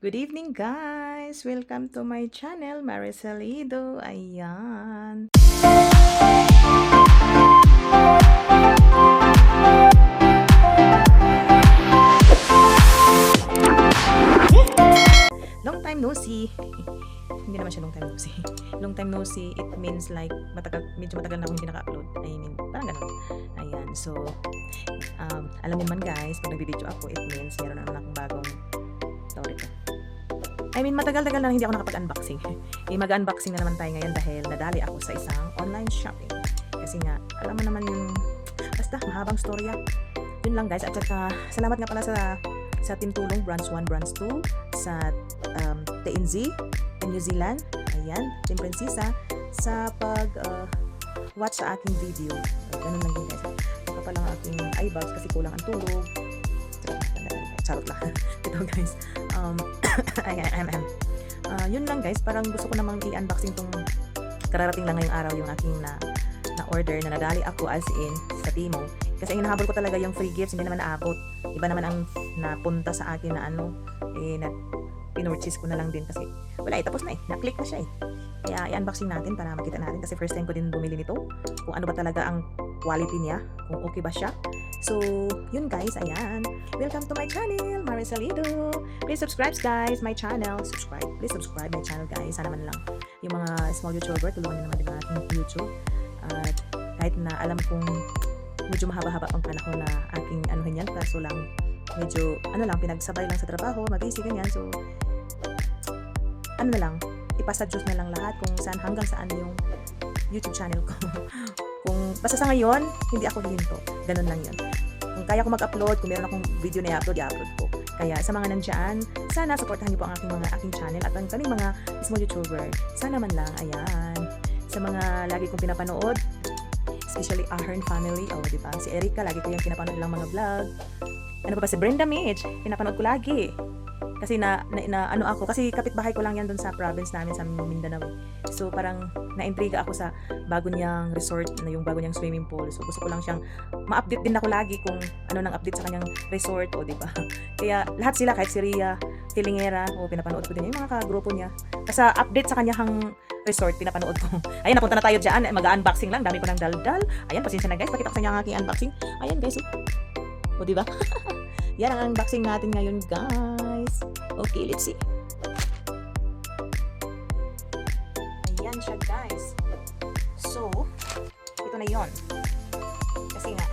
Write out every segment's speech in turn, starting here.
Good evening guys! Welcome to my channel, Maricelido. Ayan. Long time no see. Hindi naman siya long time no see. Long time no see, it means like medyo matagal na akong hindi naka-upload. I mean, parang ganun. Ayan. So, alam niyo man guys, pag nag-video ako, it means meron na naman akong bagong tawag ito. I mean, matagal-tagal na hindi ako nakapag-unboxing. Mag-unboxing na naman tayo ngayon dahil nadali ako sa isang online shopping. Kasi nga, alam mo naman yung, basta mahabang storya. Yun lang guys. At saka, salamat nga pala sa Team Tulong, Branch 1, Branch 2, sa TNZ, in New Zealand, ayan, Team Princesa, sa watch sa aking video. Ganun lang din guys. Baka pa lang aking eyebags kasi kulang ang tulog. Charot lang. Ito guys. Yun lang guys, parang gusto ko namang i-unboxing tong kararating lang ngayong araw yung aking na-order na nadali ako as in sa Timo. Kasi ang hinahabol ko talaga yung free gifts, hindi naman naabot. Iba naman ang napunta sa akin na na pinurchase ko na lang din kasi wala tapos na na-click na siya Kaya i-unboxing natin para makita natin kasi first time ko din bumili nito. Kung ano ba talaga ang quality niya, kung okay ba siya. So, yun guys, ayan. Welcome to my channel, Maricelido. Please subscribe guys, my channel. Please subscribe my channel guys. Sana man lang yung mga small YouTuber, tulungan nyo naman din ang aking YouTube. At kahit na alam kong medyo mahaba-haba pang panahon na aking anuhin yan, kaso lang medyo, pinagsabay lang sa trabaho, mag-busy ganyan. So, ipasa Diyos na lang lahat kung saan hanggang saan yung YouTube channel ko. Kung basta sa ngayon, hindi ako hihinto. Ganun lang yun. Kung kaya ko mag-upload, kung meron akong video na i-upload ko. Kaya sa mga nandyan, sana supportahan niyo po ang aking channel at ang kaming mga small YouTuber. Sana man lang, ayan. Sa mga lagi kong pinapanood, especially Ahern family, diba? Si Erica, lagi ko yung pinapanood lang mga vlog. Ano pa si Brenda Mitch, pinapanood ko lagi. Kasi kasi kapitbahay ko lang yan doon sa province namin sa Mindanao. So parang na-intriga ako sa bago niyang resort, yung bago niyang swimming pool. So gusto ko lang siyang ma-update din ako lagi kung ano nang update sa kanyang resort di ba? Kaya lahat sila kahit si Ria Tilingera, pinapanood ko din yung mga ka-grupo niya. Kasi update sa kanyang resort pinapanood ko. Ayan, napunta na tayo diyan. Mag-unboxing lang, dami ko nang daldal. Ayan, pasensya na guys, pakita ko sa inyo ang aking unboxing. Ayan guys. Di ba? Yan ang unboxing natin ngayon guys. Okay, let's see. Ayan siya guys. So, ito na yon. Kasi nga,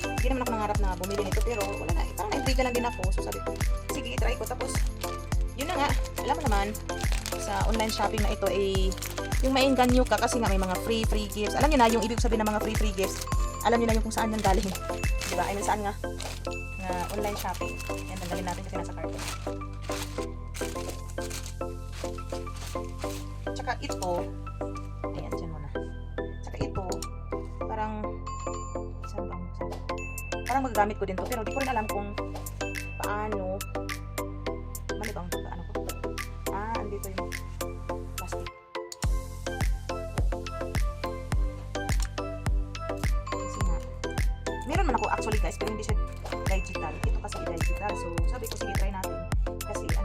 hindi naman ako nangarap na bumili nito pero wala na. Parang na-intriga lang din ako. So sabi ko, sige, try ko. Tapos, yun na nga. Alam mo naman, sa online shopping na ito yung maingganyo ka kasi nga may mga free gifts. Alam niyo na yung ibig sabihin ng mga free gifts. Alam niyo na yung kung saan yan galing. Diba? I mean, saan nga? Online shopping. Yan, tanggalin natin kasi nasa carton. Tsaka ito, ayan, dyan muna. Tsaka ito, parang magagamit ko din to pero di ko rin alam kung paano mali bang paano ko. Andito yung plastic. Kasi nga, meron man ako actually guys pero hindi siya digital. Ito kasi digital. So, sabi ko, sige, try natin. Kasi, siya,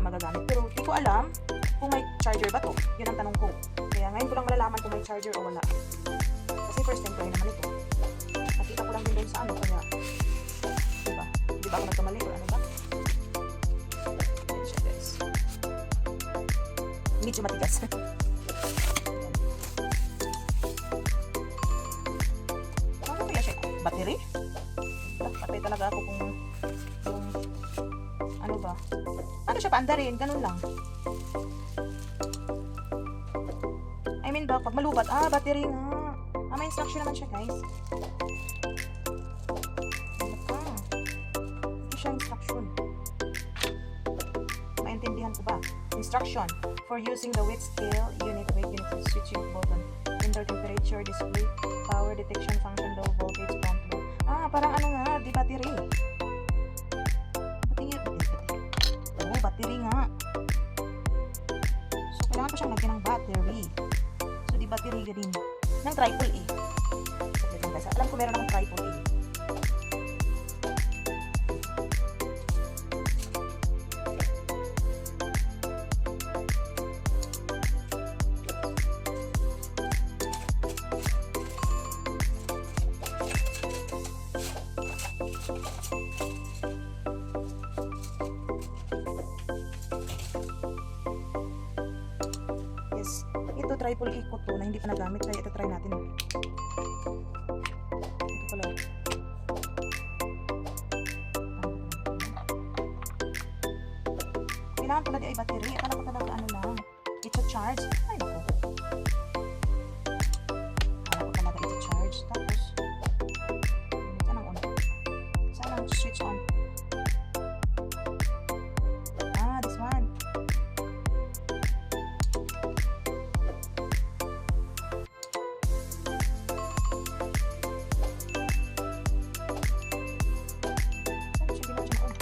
magagamit. Pero, di ko alam kung may charger ba to. Yun ang tanong ko. Kaya, ngayon ko lang malalaman kung may charger o wala. Kasi, first time ko rin naman ito. Nakita ko lang din doon sa kaya, diba? Di ba ako nagkamali o ano ba? Ayan siya, guys. Medyo matigas. Bakit kaya siya? Battery? Patay talaga ako kung ano ba? Ano siya paandarin? Ganun lang. I mean ba, pag malubat, battery nga. May instruction naman siya guys. Ito siya instruction. Maintindihan ko ba? Instruction. For using the weight scale, unit weight, unit switching button. Indoor temperature, display, power detection function, low voltage, prompt low. Parang di battery. Battery nga. So, kailangan ko siyang lagyan ng battery. So, di battery ka din. Ng triple A. Alam ko meron akong triple A. Yes. Ito, triple ikot to na hindi pa nagamit. Kaya ito try natin. Ito pala. Kailangan pala di ay battery. Akala ko talaga ano lang. It's a charge. Ay, naku. Akala ko talaga it's a charge. Tapos, saan ang on? Saan ang switch on? Ah, this one. Saan siya ginagawa dyan on?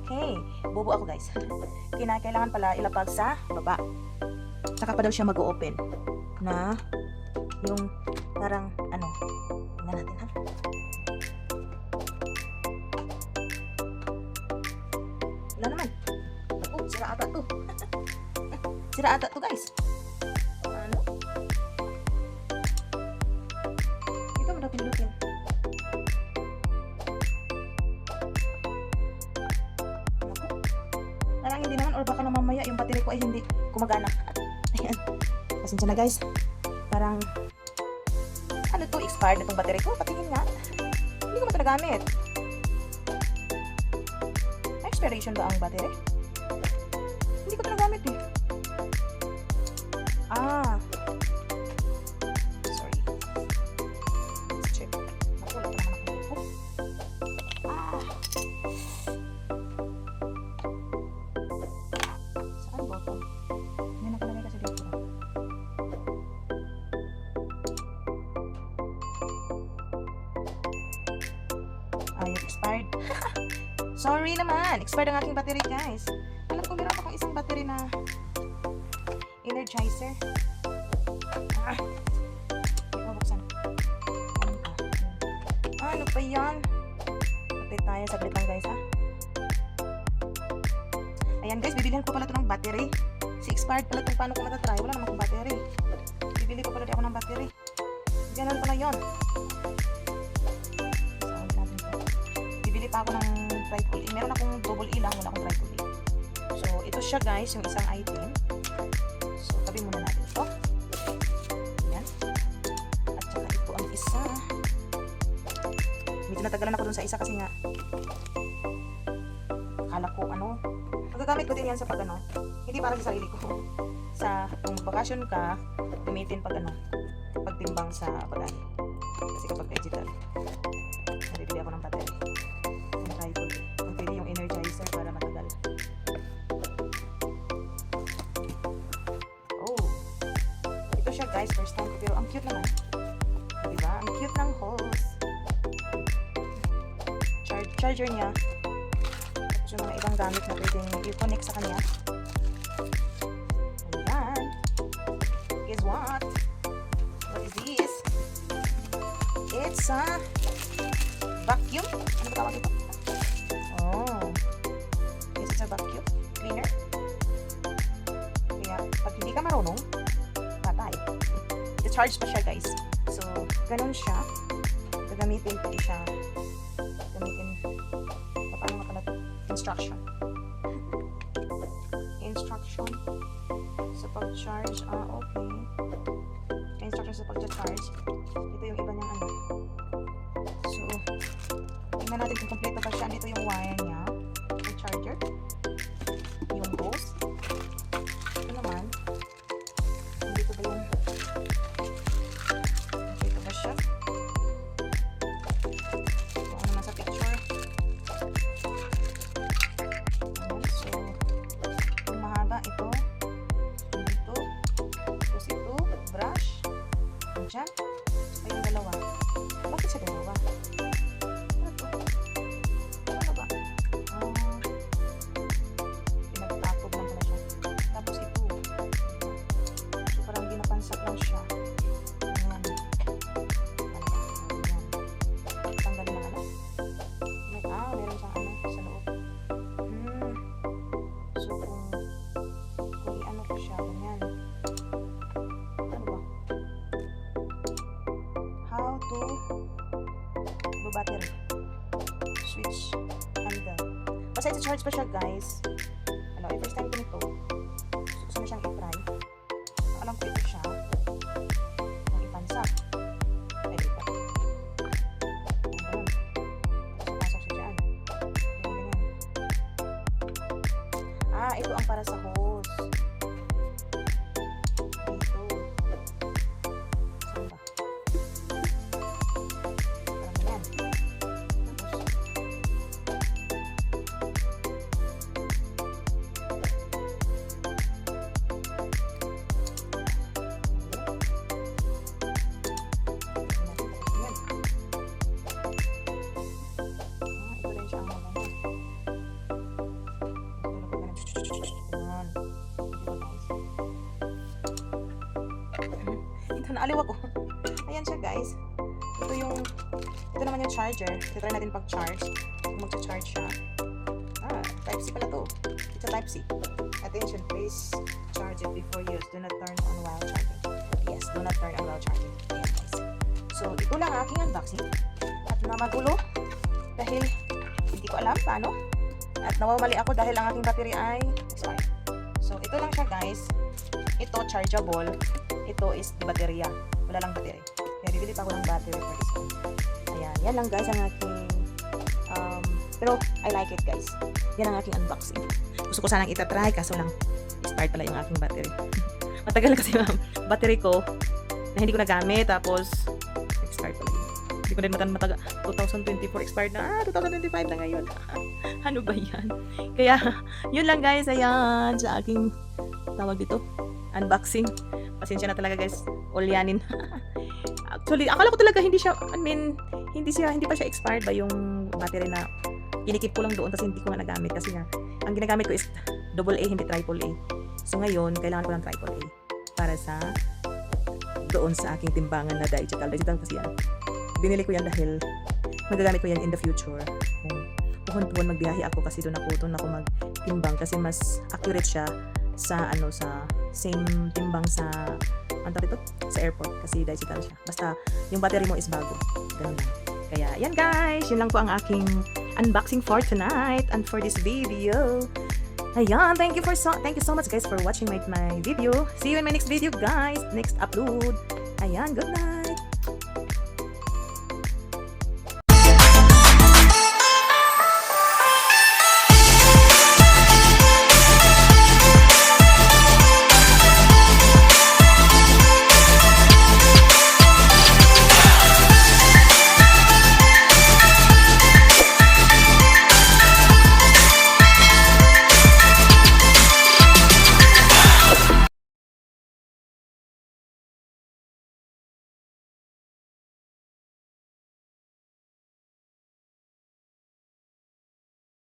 Okay. Bobo ako guys. Kailangan pala ilapag sa baba. Saka pa daw siya mag-open na yung parang ano. Tingnan natin ha. Wala naman. Ako, sira ata to. Sira ata to guys. Ano? Ito mo daw pinutin. Parang hindi naman, or baka na mamaya yung battery ko ay hindi gumagana. Ayan. Pasensya na guys. Parang, ano to, expired na itong battery ko. Patingin nga. Hindi ko ba ito nagamit? May expiration ba ang battery? Hindi ko ito nagamit eh. Ah. Sorry. Let's check. Nakulap ko naman ako. Ah. Saan button? May nakalagay kasi dito. Ay, expired. Sorry naman. Expired ang aking battery, guys. Alam ko, meron akong isang battery na Energizer. Ah. Ito, buksan. Ano pa yan? Patay tayo. Saglit lang, guys, ha? Ayan guys, bibilihan ko pala ito ng battery. Si expired pala itong paano ko matatry. Wala naman akong battery. Bibili ko pala di ako ng battery. Ganun pala yun. Saan natin ito? Bibili pa ako ng triple E. Meron akong double E lang. Wala akong triple E. So, ito siya guys, yung isang item. So, tabi muna natin ito. Ayan. At saka ito ang isa. Medyo natagalan ako dun sa isa kasi nga akala ko ano. Magagamit ko din yan sa pag ano. Hindi para sa sarili ko. Sa kung bakasyon ka, gamitin pag ano, pagtimbang sa pag-ani. Kasi kapag digital, nabibili ako ng battery. Yung tripod eh. Pwede yung Energizer para matagal. Oh. Ito siya guys, first time ko. Pero ang cute naman. Diba? Ang cute ng hose. Charger niya. Yung mga ibang gamit na pwedeng i-connect sa kanya. Ayan. Guess what? What is this? It's a vacuum. Ano ba tawag ito? Oh. This is a vacuum cleaner. Kaya, pag hindi ka marunong, patay. I-charge pa siya, guys. So, ganun siya. Gagamitin pwede siya. Gamitin. Paano nga pala ito? Instruction sa pag-charge. Okay. Instruction sa pag-charge. Ito yung iba niyang ano. So, tingnan natin kung kompleto pa siya. Dito yung wire niya. Yung charger. Yung hose. Ito naman. Dito ba yung dito ba siya? Kung ano nasa picture. So, yung mahaba, ito. Dito. Tapos ito, brush. Diyan. So, yung dalawa. Bakit siya dalawa? Ano to? Ano ba? Basta ito-charge pa siya, guys. Ano, first time ko nito. Gusto mo siyang i-try. Alam ko ito siya. Ang ipansak. Pwede pa. Ganun. Pasok siya dyan. Ganyan. Ito ang para sa hose. Dito. Saan ba? Parang ganyan. Naaliw ako. Ayan siya, guys. Ito naman yung charger. Try natin pag-charge. Kung mag-charge siya. Type-C pala to. It's a Type-C. Attention, please charge it before use. Do not turn on while charging. Yes, do not turn on while charging. Ayan, guys. So, ito lang aking unboxing. At namagulo. Dahil hindi ko alam paano. At nawawali ako dahil ang aking battery ay expired. So, ito lang siya, guys. Ito, chargeable. Ito is baterya. Wala lang battery. Kaya bibili pa ako ng battery for this one. Ayan. Yan lang, guys, ang aking pero I like it, guys. Yan ang aking unboxing. Gusto ko sanang itatry, kaso lang start pala yung aking battery. Matagal kasi battery ko na hindi ko nagamit. Tapos expired pala yun. Hindi ko din matagal. 2024 expired na. 2025 na ngayon. Ano ba yan? Kaya yun lang, guys. Ayan. Sa aking tawag dito, unboxing. Pasensya na talaga, guys. Ulyanin. Actually, akala ko talaga hindi pa siya expired ba yung battery na kinikip ko lang doon kasi hindi ko nga nagamit kasi nga ang ginagamit ko is AA, hindi AAA. So ngayon, kailangan ko ng AAA para sa doon sa aking timbangan na digital kasi yan. Binili ko yan dahil magagamit ko yan in the future. Kung puhon magbiyahe ako kasi doon ako magtimbang kasi mas accurate siya sa same timbang sa sa airport kasi digital siya. Basta yung battery mo is bago. Ganun lang. Kaya yan, guys, yun lang po ang aking unboxing for tonight and for this video. Ayan, thank you so much, guys, for watching my video. See you in my next video, guys. Next upload. Ayan, good night.